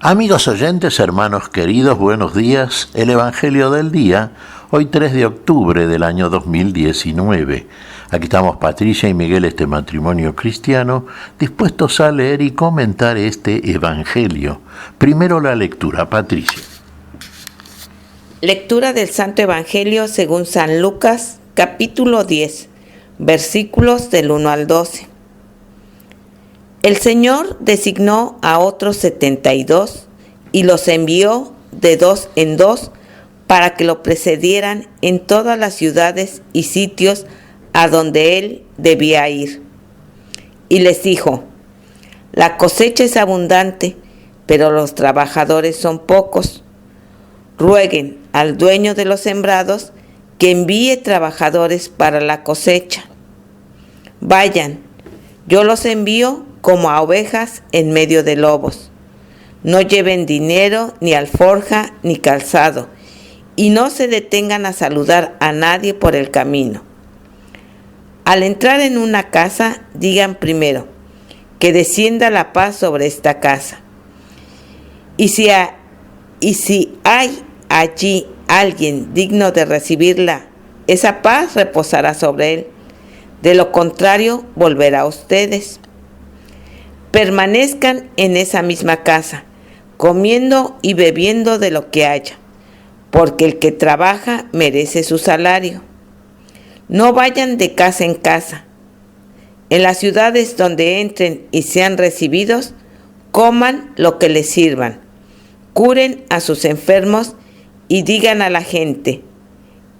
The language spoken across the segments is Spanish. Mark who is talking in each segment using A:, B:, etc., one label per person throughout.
A: Amigos oyentes, hermanos queridos, buenos días. El Evangelio del día, hoy 3 de octubre del año 2019. Aquí estamos Patricia y Miguel, este matrimonio cristiano, dispuestos a leer y comentar este Evangelio. Primero la lectura, Patricia.
B: Lectura del Santo Evangelio según San Lucas, capítulo 10, versículos del 1 al 12. El Señor designó a otros 72 y los envió de dos en dos para que lo precedieran en todas las ciudades y sitios a donde él debía ir. Y les dijo: la cosecha es abundante, pero los trabajadores son pocos. Rueguen al dueño de los sembrados que envíe trabajadores para la cosecha. Vayan, yo los envío como a ovejas en medio de lobos. No lleven dinero, ni alforja, ni calzado, y no se detengan a saludar a nadie por el camino. Al entrar en una casa, digan primero: que descienda la paz sobre esta casa. Y si hay allí alguien digno de recibirla, esa paz reposará sobre él. De lo contrario, volverá a ustedes. Permanezcan en esa misma casa, comiendo y bebiendo de lo que haya, porque el que trabaja merece su salario. No vayan de casa en casa. En las ciudades donde entren y sean recibidos, coman lo que les sirvan, curen a sus enfermos y digan a la gente: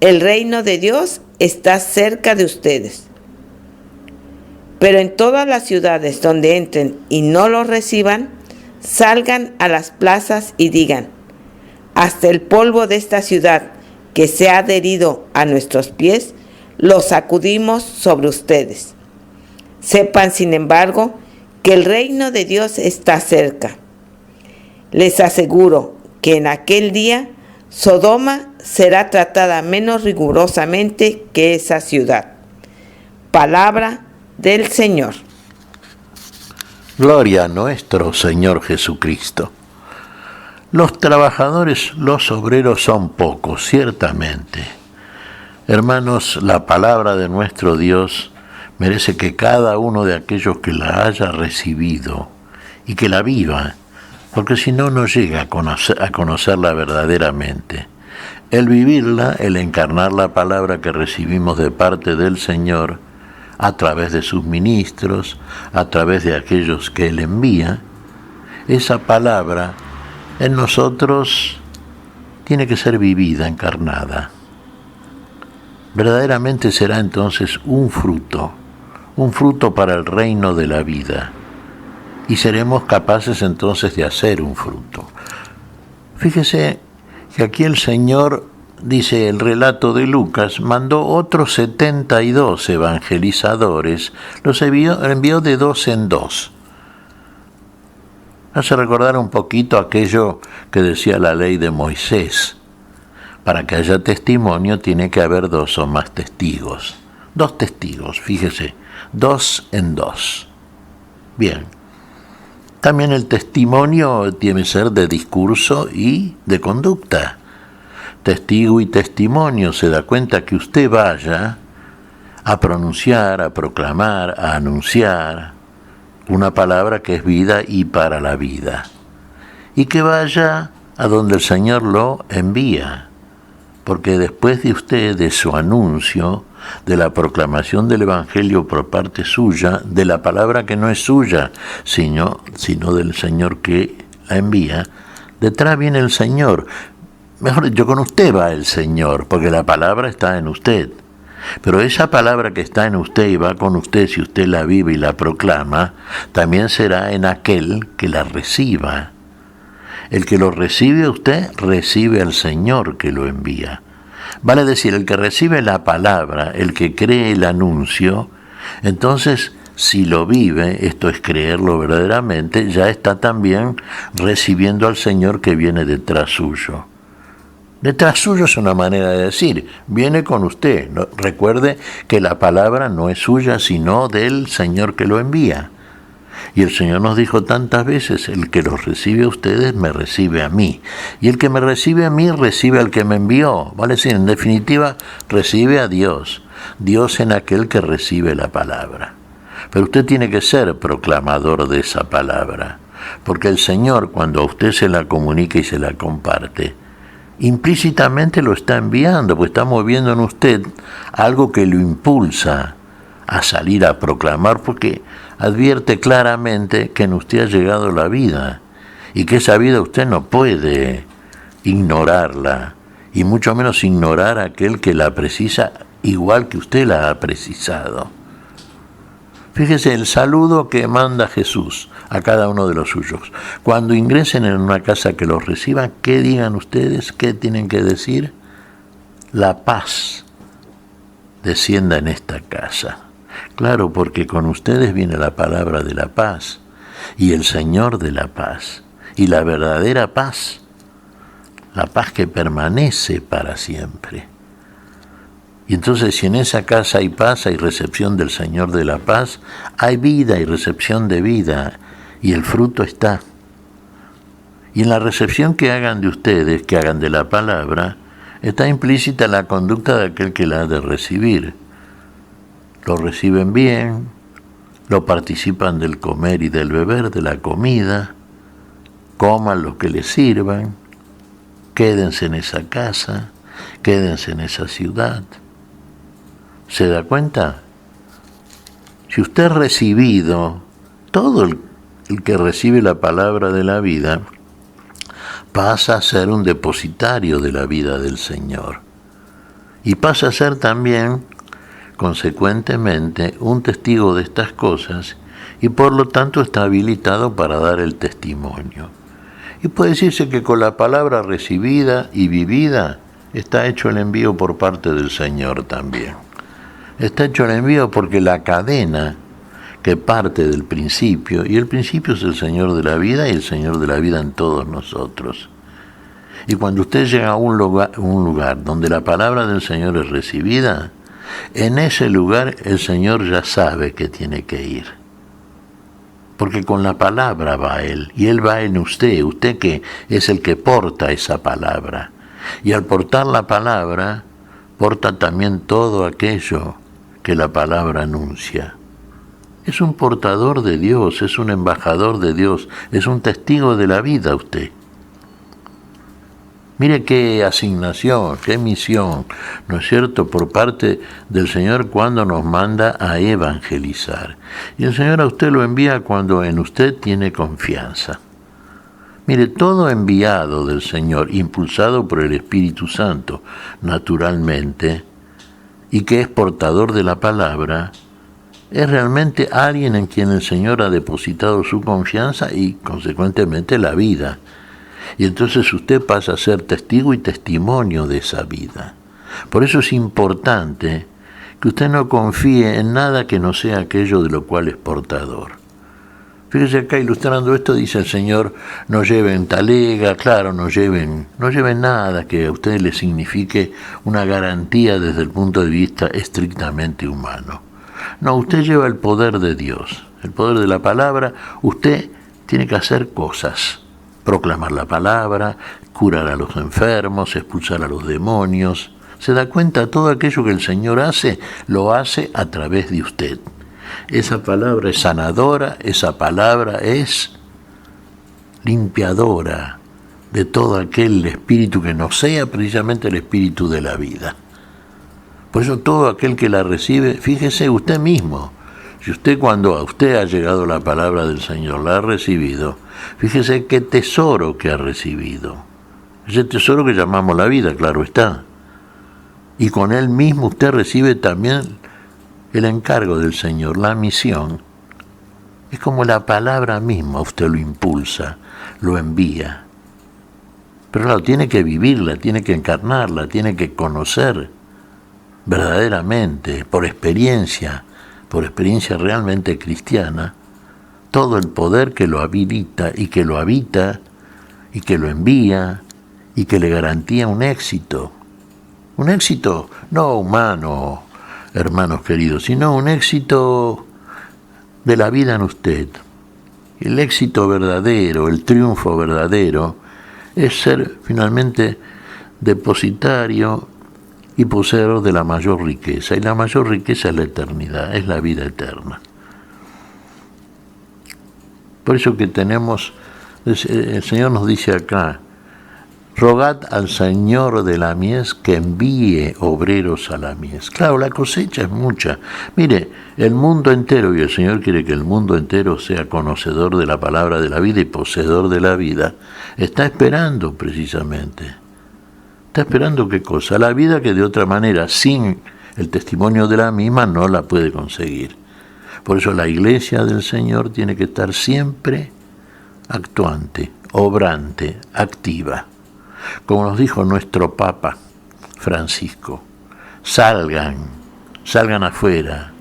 B: el reino de Dios está cerca de ustedes. Pero en todas las ciudades donde entren y no los reciban, salgan a las plazas y digan: hasta el polvo de esta ciudad que se ha adherido a nuestros pies, lo sacudimos sobre ustedes. Sepan, sin embargo, que el reino de Dios está cerca. Les aseguro que en aquel día Sodoma será tratada menos rigurosamente que esa ciudad. Palabra del Señor.
A: Gloria a nuestro Señor Jesucristo. Los trabajadores, los obreros son pocos, ciertamente. Hermanos, la palabra de nuestro Dios merece que cada uno de aquellos que la haya recibido y que la viva, porque si no, no llega a conocerla verdaderamente. El vivirla, el encarnar la palabra que recibimos de parte del Señor, a través de sus ministros, a través de aquellos que Él envía, esa palabra en nosotros tiene que ser vivida, encarnada. Verdaderamente será entonces un fruto para el reino de la vida, y seremos capaces entonces de hacer un fruto. Fíjese que aquí el Señor, dice el relato de Lucas, mandó otros 72 evangelizadores, los envió de dos en dos. Hace recordar un poquito aquello que decía la ley de Moisés: para que haya testimonio tiene que haber dos o más testigos. Dos testigos, fíjese, dos en dos. Bien. También el testimonio tiene que ser de discurso y de conducta. Testigo y testimonio se da cuenta que usted vaya a pronunciar, a proclamar, a anunciar una palabra que es vida y para la vida. Y que vaya a donde el Señor lo envía. Porque después de usted, de su anuncio, de la proclamación del Evangelio por parte suya, de la palabra que no es suya, sino del Señor que la envía, detrás viene el Señor. Mejor dicho, con usted va el Señor, porque la palabra está en usted. Pero esa palabra que está en usted y va con usted, si usted la vive y la proclama, también será en aquel que la reciba. El que lo recibe a usted, recibe al Señor que lo envía. Vale decir, el que recibe la palabra, el que cree el anuncio, entonces, si lo vive, esto es creerlo verdaderamente, ya está también recibiendo al Señor que viene detrás suyo. Detrás suyo es una manera de decir, viene con usted. No, recuerde que la palabra no es suya, sino del Señor que lo envía. Y el Señor nos dijo tantas veces, el que los recibe a ustedes, me recibe a mí. Y el que me recibe a mí, recibe al que me envió. ¿Vale? Sí, en definitiva, recibe a Dios. Dios en aquel que recibe la palabra. Pero usted tiene que ser proclamador de esa palabra. Porque el Señor, cuando a usted se la comunica y se la comparte, implícitamente lo está enviando, porque está moviendo en usted algo que lo impulsa a salir a proclamar, porque advierte claramente que en usted ha llegado la vida y que esa vida usted no puede ignorarla, y mucho menos ignorar a aquel que la precisa igual que usted la ha precisado. Fíjese el saludo que manda Jesús a cada uno de los suyos. Cuando ingresen en una casa que los reciba, ¿qué digan ustedes? ¿Qué tienen que decir? La paz descienda en esta casa. Claro, porque con ustedes viene la palabra de la paz y el Señor de la paz y la verdadera paz, la paz que permanece para siempre. Y entonces, si en esa casa hay paz, hay recepción del Señor de la paz, hay vida y recepción de vida, y el fruto está. Y en la recepción que hagan de ustedes, que hagan de la palabra, está implícita la conducta de aquel que la ha de recibir. Lo reciben bien, lo participan del comer y del beber, de la comida, coman lo que les sirvan, quédense en esa casa, quédense en esa ciudad. ¿Se da cuenta? Si usted ha recibido, todo el que recibe la palabra de la vida, pasa a ser un depositario de la vida del Señor. Y pasa a ser también, consecuentemente, un testigo de estas cosas, y por lo tanto está habilitado para dar el testimonio. Y puede decirse que con la palabra recibida y vivida está hecho el envío por parte del Señor también. Está hecho el envío porque la cadena que parte del principio, y el principio es el Señor de la vida y el Señor de la vida en todos nosotros. Y cuando usted llega a un lugar donde la palabra del Señor es recibida, en ese lugar el Señor ya sabe que tiene que ir. Porque con la palabra va Él, y Él va en usted que es el que porta esa palabra. Y al portar la palabra, porta también todo aquello que la palabra anuncia. Es un portador de Dios, es un embajador de Dios, es un testigo de la vida usted. Mire qué asignación, qué misión, ¿no es cierto?, por parte del Señor cuando nos manda a evangelizar. Y el Señor a usted lo envía cuando en usted tiene confianza. Mire, todo enviado del Señor, impulsado por el Espíritu Santo, naturalmente, y que es portador de la palabra, es realmente alguien en quien el Señor ha depositado su confianza y, consecuentemente, la vida. Y entonces usted pasa a ser testigo y testimonio de esa vida. Por eso es importante que usted no confíe en nada que no sea aquello de lo cual es portador. Fíjese acá, ilustrando esto, dice el Señor, no lleven talega, claro, no lleven nada que a ustedes les signifique una garantía desde el punto de vista estrictamente humano. No, usted lleva el poder de Dios, el poder de la palabra. Usted tiene que hacer cosas, proclamar la palabra, curar a los enfermos, expulsar a los demonios. ¿Se da cuenta? Todo aquello que el Señor hace, lo hace a través de usted. Esa palabra es sanadora, esa palabra es limpiadora de todo aquel espíritu que no sea precisamente el espíritu de la vida. Por eso todo aquel que la recibe, fíjese usted mismo, si usted cuando a usted ha llegado la palabra del Señor, la ha recibido, fíjese qué tesoro que ha recibido. Ese tesoro que llamamos la vida, claro está. Y con él mismo usted recibe también el encargo del Señor, la misión. Es como la palabra misma, usted lo impulsa, lo envía. Pero claro, tiene que vivirla, tiene que encarnarla, tiene que conocer verdaderamente, por experiencia realmente cristiana, todo el poder que lo habilita y que lo habita y que lo envía y que le garantía un éxito no humano, hermanos queridos, sino un éxito de la vida en usted, El éxito verdadero, el triunfo verdadero, es ser finalmente depositario y poseedor de la mayor riqueza. Y la mayor riqueza es la eternidad, es la vida eterna. Por eso que tenemos, el Señor nos dice acá, rogad al Señor de la mies que envíe obreros a la mies. Claro, la cosecha es mucha. Mire, el mundo entero, y el Señor quiere que el mundo entero sea conocedor de la palabra de la vida y poseedor de la vida, está esperando precisamente. Está esperando qué cosa, la vida que de otra manera, sin el testimonio de la misma, no la puede conseguir. Por eso la iglesia del Señor tiene que estar siempre actuante, obrante, activa. Como nos dijo nuestro Papa Francisco, salgan afuera,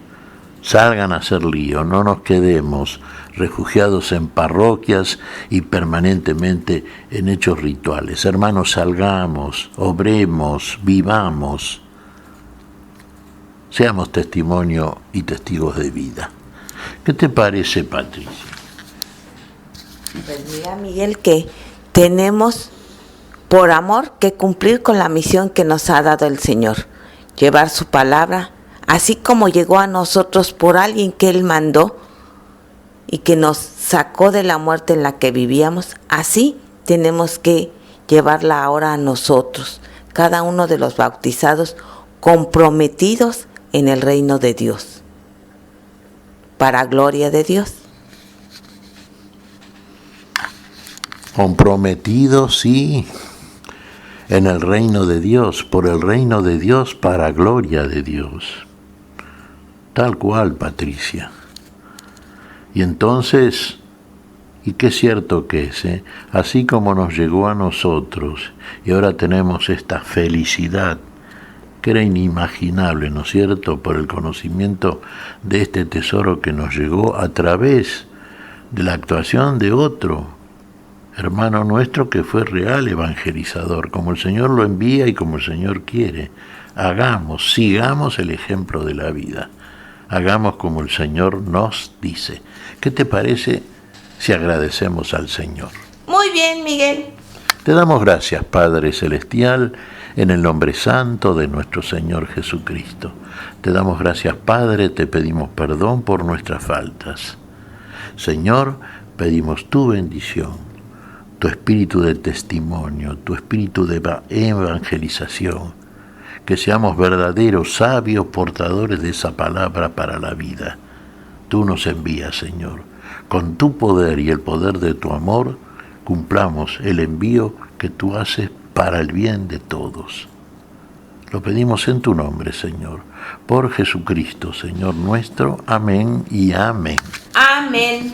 A: salgan a hacer lío, no nos quedemos refugiados en parroquias y permanentemente en hechos rituales. Hermanos, salgamos, obremos, vivamos, seamos testimonio y testigos de vida. ¿Qué te parece, Patricia?
B: Pues mira, Miguel, que tenemos por amor que cumplir con la misión que nos ha dado el Señor, llevar su palabra, así como llegó a nosotros por alguien que Él mandó y que nos sacó de la muerte en la que vivíamos, así tenemos que llevarla ahora a nosotros, cada uno de los bautizados comprometidos en el reino de Dios, para gloria de Dios.
A: Comprometidos, sí, en el reino de Dios, por el reino de Dios, para gloria de Dios. Tal cual, Patricia. Y entonces, y qué cierto que es, así como nos llegó a nosotros, y ahora tenemos esta felicidad, que era inimaginable, ¿no es cierto?, por el conocimiento de este tesoro que nos llegó a través de la actuación de otro hermano nuestro que fue real evangelizador, como el Señor lo envía y como el Señor quiere. Hagamos, sigamos el ejemplo de la vida. Hagamos como el Señor nos dice. ¿Qué te parece si agradecemos al Señor?
B: Muy bien, Miguel.
A: Te damos gracias, Padre Celestial, en el nombre santo de nuestro Señor Jesucristo. Te damos gracias, Padre, te pedimos perdón por nuestras faltas. Señor, pedimos tu bendición, tu espíritu de testimonio, tu espíritu de evangelización, que seamos verdaderos, sabios, portadores de esa palabra para la vida. Tú nos envías, Señor. Con tu poder y el poder de tu amor, cumplamos el envío que tú haces para el bien de todos. Lo pedimos en tu nombre, Señor, por Jesucristo, Señor nuestro. Amén y amén.
B: Amén.